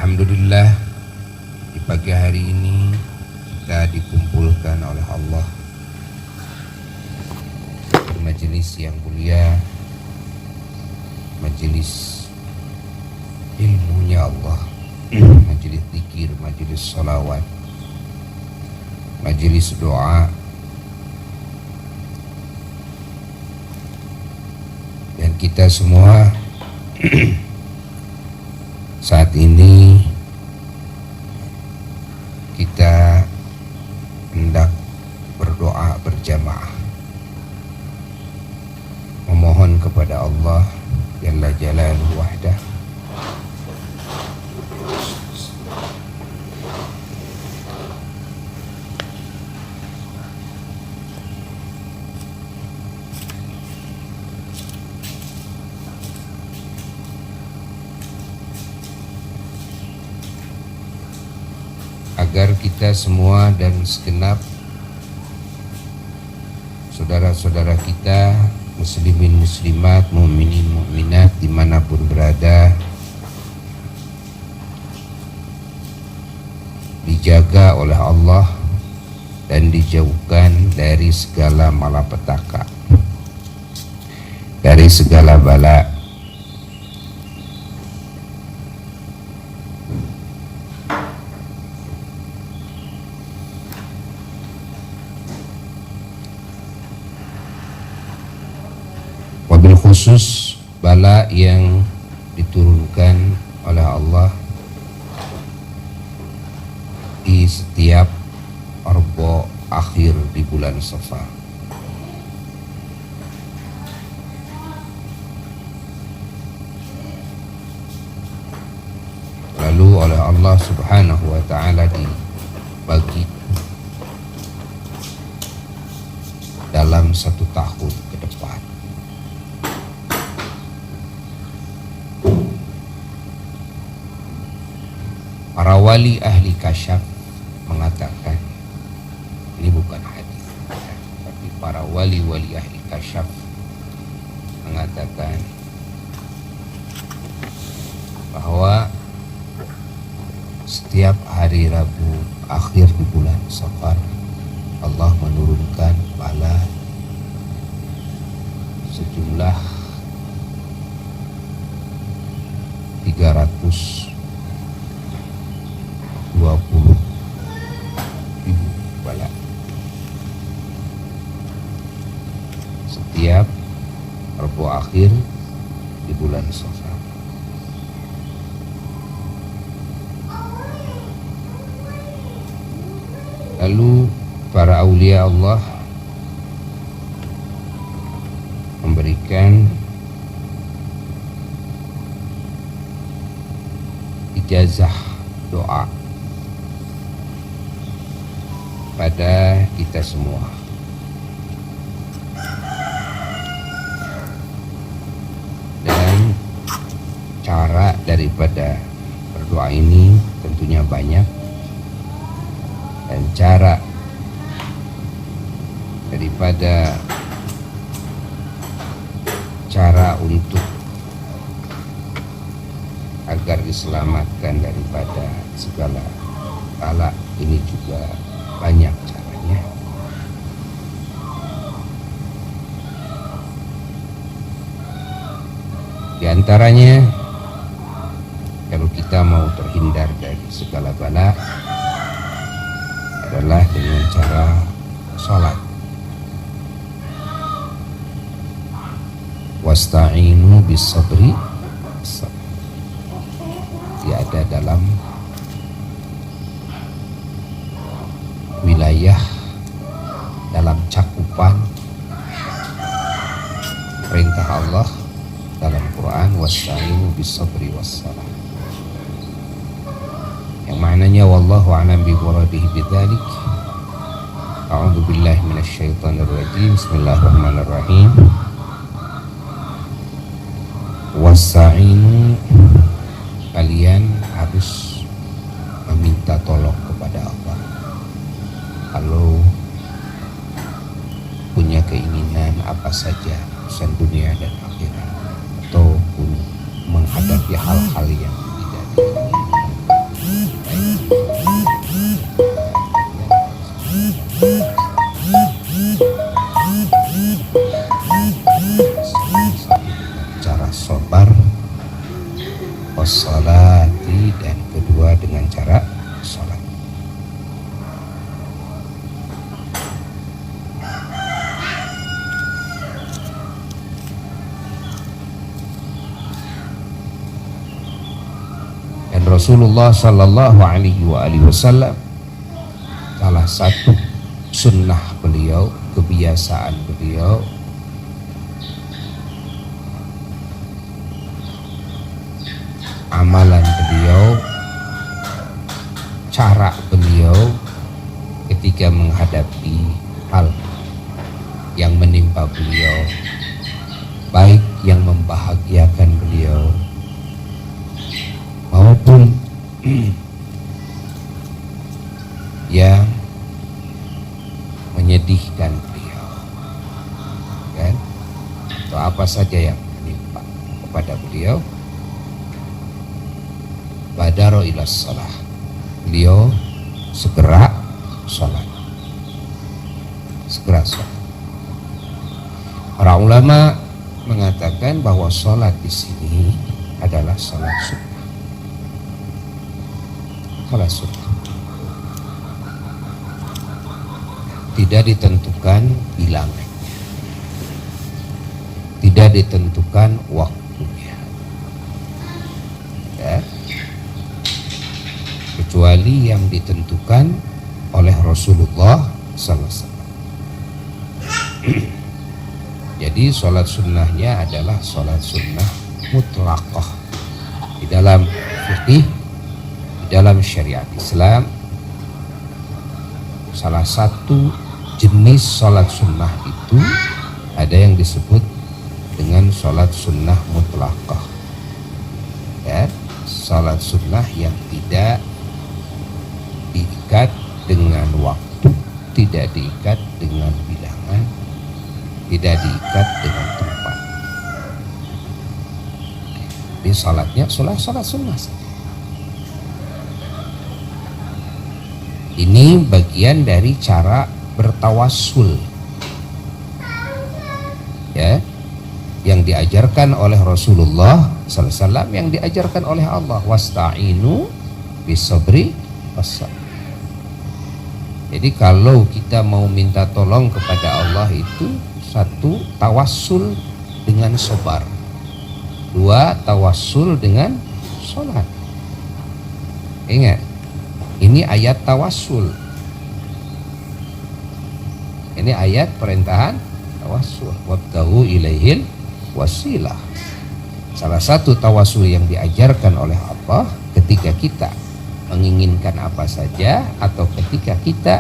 Alhamdulillah, di pagi hari ini kita dikumpulkan oleh Allah di majelis yang mulia, majelis ilmunya Allah, majelis zikir, majelis sholawat, majelis doa, dan kita semua saat ini kita hendak berdoa berjamaah, memohon kepada Allah Jalla Jalaluhu wahdah agar kita semua dan segenap saudara-saudara kita muslimin muslimat, mukminin mukminat dimanapun berada dijaga oleh Allah dan dijauhkan dari segala malapetaka, dari segala bala. Wabil khusus bala yang diturunkan oleh Allah di setiap arba akhir di bulan Safar. Lalu oleh Allah Subhanahu wa ta'ala dibagi dalam 1 tahun ke depan. Para wali ahli kasyaf mengatakan, ini bukan hadis, tapi para wali-wali ahli kasyaf mengatakan bahwa setiap hari Rabu akhir di bulan Safar Allah menurunkan bala sejumlah 320.000 bala setiap Rabu akhir di bulan Safar. Lalu para aulia Allah memberikan ijazah doa pada kita semua. Dan cara daripada berdoa ini tentunya banyak, dan cara daripada cara untuk agar diselamatkan daripada segala bala ini juga banyak caranya. Di antaranya, kalau kita mau terhindar dari segala bala adalah dengan cara sholat. Wasta'inu bis-sabri. Dia ada dalam wilayah, dalam cakupan perintah Allah dalam Quran, wasta'inu bis-sabri was-salah, yang maknanya wallahu a'lam bi muradihi bidzalik. A'udzu billahi minasyaitonir rajim. Bismillahirrahmanirrahim. Wasta'inu, kalian harus meminta tolong kepada Allah kalau punya keinginan apa saja urusan dunia dan akhirat, ataupun menghadapi hal-hal yang tidak diinginkan. salati, dan kedua dengan cara salat. Dan Rasulullah sallallahu alaihi wasallam, salah satu sunnah beliau, kebiasaan beliau, amalan beliau, cara beliau ketika menghadapi hal yang menimpa beliau, baik yang membahagiakan beliau maupun yang menyedihkan beliau, kan? Atau apa saja yang menimpa kepada beliau, badaro ila shalah, beliau segera sholat, segera sholat. Para ulama mengatakan bahwa sholat di sini adalah sholat sunnah. Sholat sunnah tidak ditentukan bilangan, tidak ditentukan waktunya, ya, kecuali yang ditentukan oleh Rasulullah SAW. Jadi sholat sunnahnya adalah sholat sunnah mutlaqah. Di dalam fikih, di dalam syariat Islam, salah satu jenis sholat sunnah itu ada yang disebut dengan sholat sunnah mutlaqah, ya, sholat sunnah yang tidak diikat dengan waktu, tidak diikat dengan bilangan, tidak diikat dengan tempat. Di sholatnya sholat sunnah. Ini bagian dari cara bertawassul, ya, yang diajarkan oleh Rasulullah SAW, yang diajarkan oleh Allah, wasta'inu bisabri wassalam. Jadi kalau kita mau minta tolong kepada Allah itu, satu, tawassul dengan sabar, dua, tawassul dengan sholat. Ingat, ini ayat tawassul, ini ayat perintahan tawassul, wabtaghu ilaihil wasilah. Salah satu tawassul yang diajarkan oleh Allah ketika kita menginginkan apa saja atau ketika kita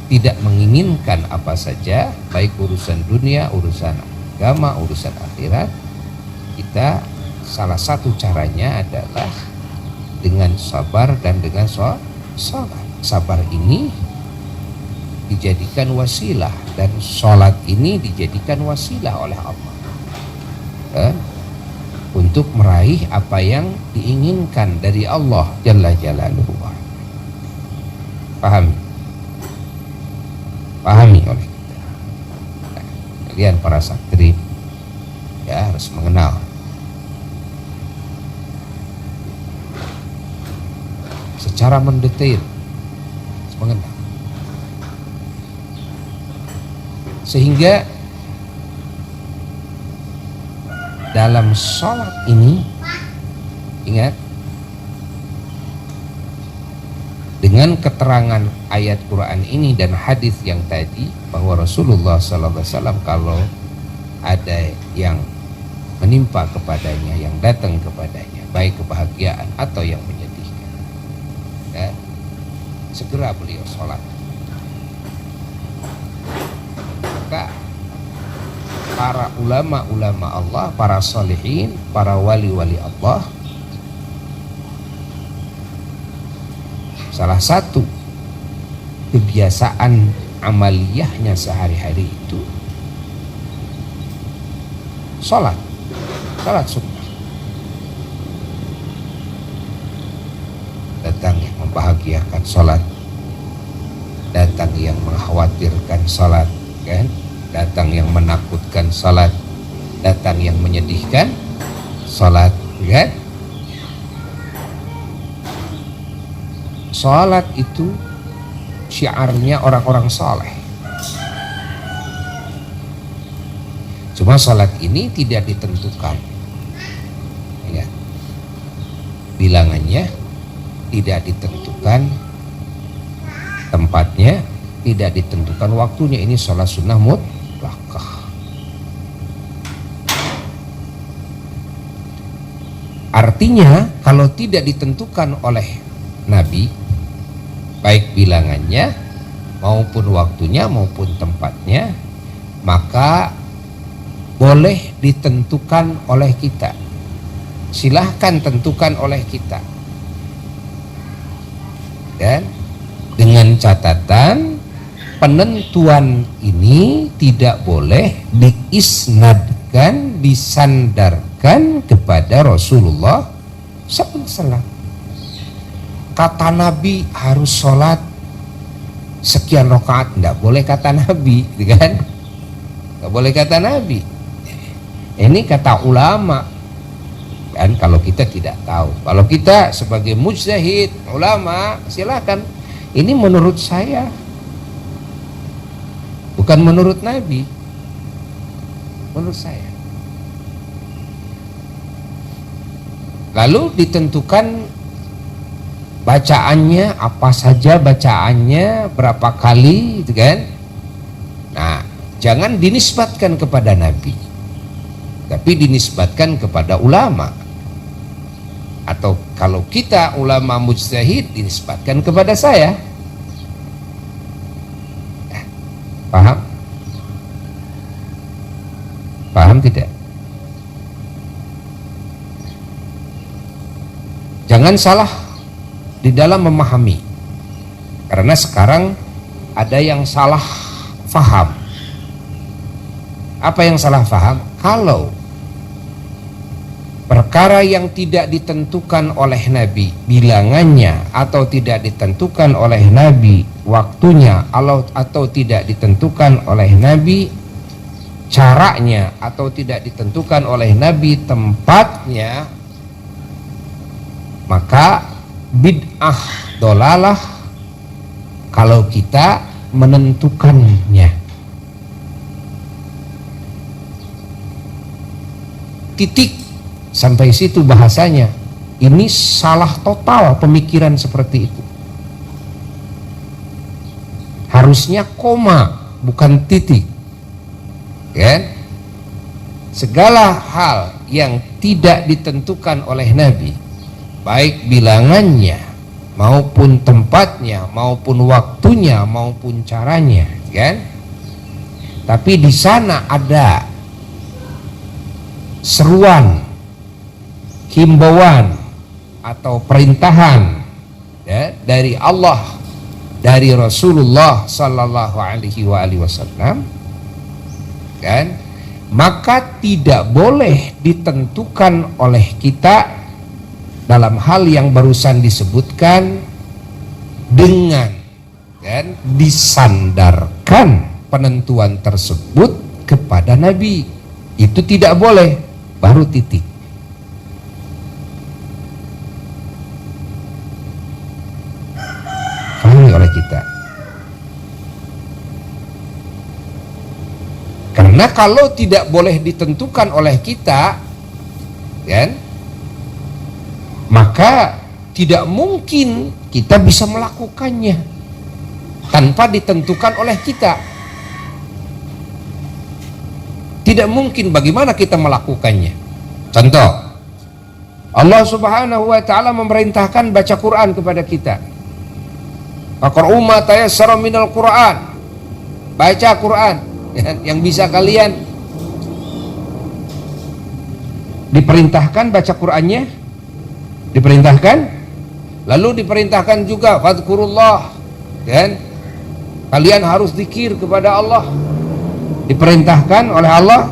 tidak menginginkan apa saja, baik urusan dunia, urusan agama, urusan akhirat, kita salah satu caranya adalah dengan sabar dan dengan sholat. Sabar ini dijadikan wasilah dan sholat ini dijadikan wasilah oleh Allah, untuk meraih apa yang diinginkan dari Allah Jalla Jalaluhu. Pahami oleh kita. Nah, kalian para santri ya harus mengenal secara mendetail, harus mengenal, sehingga dalam sholat ini, ingat, dengan keterangan ayat Quran ini dan hadis yang tadi, bahwa Rasulullah SAW kalau ada yang menimpa kepadanya, yang datang kepadanya, baik kebahagiaan atau yang menyedihkan, ya, segera beliau sholat. Maka para ulama-ulama Allah, para salihin, para wali-wali Allah, salah satu kebiasaan amaliyahnya sehari-hari itu sholat sunnah. Datang yang membahagiakan sholat, datang yang mengkhawatirkan sholat, kan? Datang yang menakutkan salat, datang yang menyedihkan salat, kan? Salat itu syiarnya orang-orang saleh. Cuma salat ini tidak ditentukan, ya. Bilangannya tidak ditentukan, tempatnya tidak ditentukan, waktunya. Ini salat sunnah mutlaqah. Artinya kalau tidak ditentukan oleh Nabi, baik bilangannya maupun waktunya maupun tempatnya, maka boleh ditentukan oleh kita. Silahkan tentukan oleh kita, dan dengan catatan penentuan ini tidak boleh diisnadkan, disandarkan kepada Rasulullah SAW. Kata Nabi harus sholat sekian rakaat, tidak boleh kata Nabi, kan? Tidak boleh kata Nabi. Ini kata ulama, kan? Kalau kita tidak tahu, kalau kita sebagai mujtahid ulama, silakan. Ini menurut saya, bukan menurut Nabi, menurut saya. Lalu ditentukan bacaannya, apa saja bacaannya, berapa kali, gitu kan? Nah, jangan dinisbatkan kepada Nabi, tapi dinisbatkan kepada ulama. Atau kalau kita ulama mujtahid, dinisbatkan kepada saya. Paham? Paham tidak? Jangan salah di dalam memahami, karena sekarang ada yang salah faham. Apa yang salah faham? Kalau perkara yang tidak ditentukan oleh Nabi bilangannya, atau tidak ditentukan oleh Nabi waktunya, atau tidak ditentukan oleh Nabi caranya, atau tidak ditentukan oleh Nabi tempatnya, maka bid'ah dolalah kalau kita menentukannya. Titik. Sampai situ bahasanya. Ini salah total pemikiran seperti itu. Harusnya koma, bukan titik. Kan? Segala hal yang tidak ditentukan oleh Nabi, baik bilangannya maupun tempatnya maupun waktunya maupun caranya, kan? Tapi di sana ada seruan, himbauan atau perintahan, ya, dari Allah, dari Rasulullah sallallahu alaihi wasallam, kan? Maka tidak boleh ditentukan oleh kita dalam hal yang barusan disebutkan dengan, kan, disandarkan penentuan tersebut kepada Nabi. Itu tidak boleh, baru titik. Pahami oleh kita. Karena kalau tidak boleh ditentukan oleh kita, kan, maka tidak mungkin kita bisa melakukannya tanpa ditentukan oleh kita. Tidak mungkin, bagaimana kita melakukannya? Contoh, Allah Subhanahu wa taala memerintahkan baca Quran kepada kita. Faqra'u ma tayassara minal Quran. Baca Quran yang bisa kalian. Diperintahkan baca Qurannya, diperintahkan. Lalu diperintahkan juga fadhkurullah, kan? Kalian harus zikir kepada Allah. Diperintahkan oleh Allah,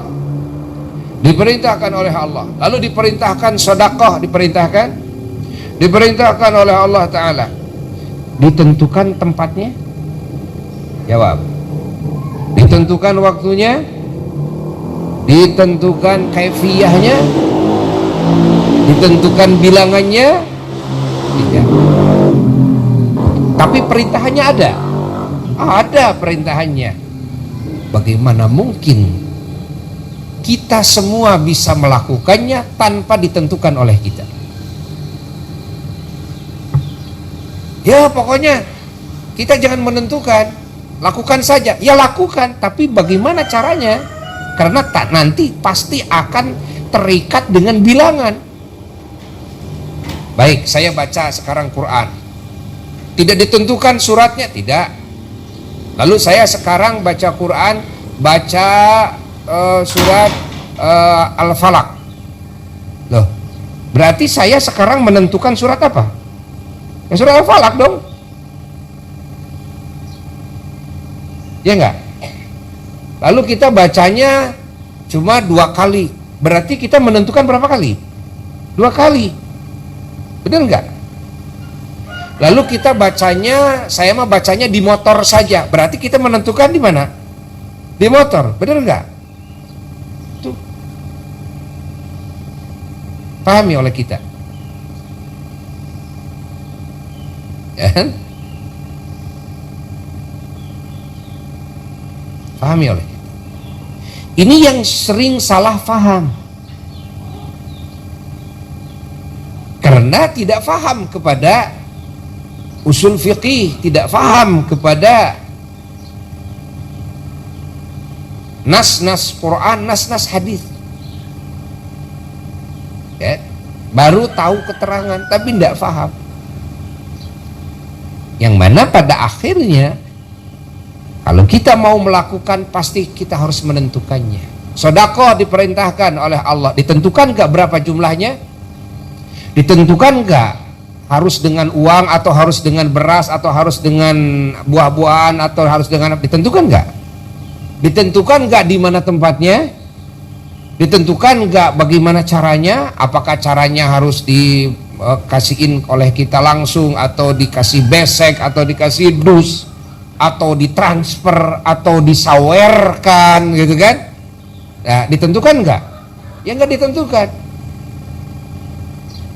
diperintahkan oleh Allah. Lalu diperintahkan sedekah, diperintahkan oleh Allah Ta'ala. Ditentukan tempatnya? Jawab. Ditentukan waktunya? Ditentukan kaifiyahnya? Ditentukan bilangannya? Tidak. Tapi perintahannya ada. Ada perintahannya. Bagaimana mungkin kita semua bisa melakukannya tanpa ditentukan oleh kita? Ya pokoknya kita jangan menentukan, lakukan saja. Ya lakukan, tapi bagaimana caranya? Karena nanti pasti akan terikat dengan bilangan. Baik, saya baca sekarang Quran. Tidak ditentukan suratnya, tidak. Lalu saya sekarang baca Quran, baca surat Al-Falaq. Loh, berarti saya sekarang menentukan surat apa? Ya, surat Al-Falaq dong. Ya enggak? Lalu kita bacanya cuma 2 kali. Berarti kita menentukan berapa kali? 2 kali. Benar enggak? Lalu kita bacanya, saya mah bacanya di motor saja. Berarti kita menentukan di mana? Di motor. Benar enggak? Tuh. Pahami oleh kita. Ya kan? Pahami oleh kita. Ini yang sering salah paham. Karena tidak paham kepada usul fiqih, tidak paham kepada nas-nas Quran, nas-nas hadis. Ya, baru tahu keterangan tapi tidak paham. Yang mana pada akhirnya kalau kita mau melakukan pasti kita harus menentukannya. Sedekah diperintahkan oleh Allah, ditentukan gak berapa jumlahnya? Ditentukan gak harus dengan uang atau harus dengan beras atau harus dengan buah-buahan atau harus dengan, ditentukan gak? Ditentukan gak di mana tempatnya? Ditentukan gak bagaimana caranya? Apakah caranya harus dikasihin oleh kita langsung atau dikasih besek atau dikasih dus atau ditransfer atau disawerkan gitu kan? Nah, ditentukan nggak? Ya nggak ditentukan.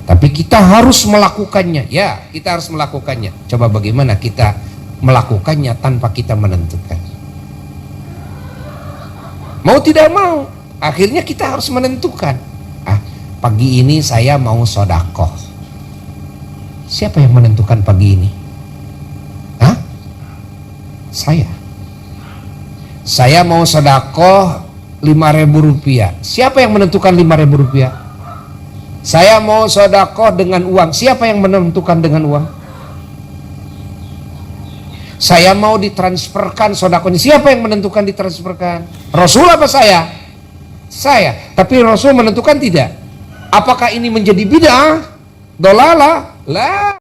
Tapi kita harus melakukannya. Ya, kita harus melakukannya. Coba bagaimana kita melakukannya tanpa kita menentukan? Mau tidak mau, akhirnya kita harus menentukan. Pagi ini saya mau sedekah. Siapa yang menentukan pagi ini? Saya mau sedekah 5.000 rupiah. Siapa yang menentukan 5.000 rupiah? Saya mau sedekah dengan uang. Siapa yang menentukan dengan uang? Saya mau ditransferkan sedekahnya. Siapa yang menentukan ditransferkan? Rasul apa saya? Saya. Tapi Rasul menentukan tidak. Apakah ini menjadi bid'ah? Dolalah? La.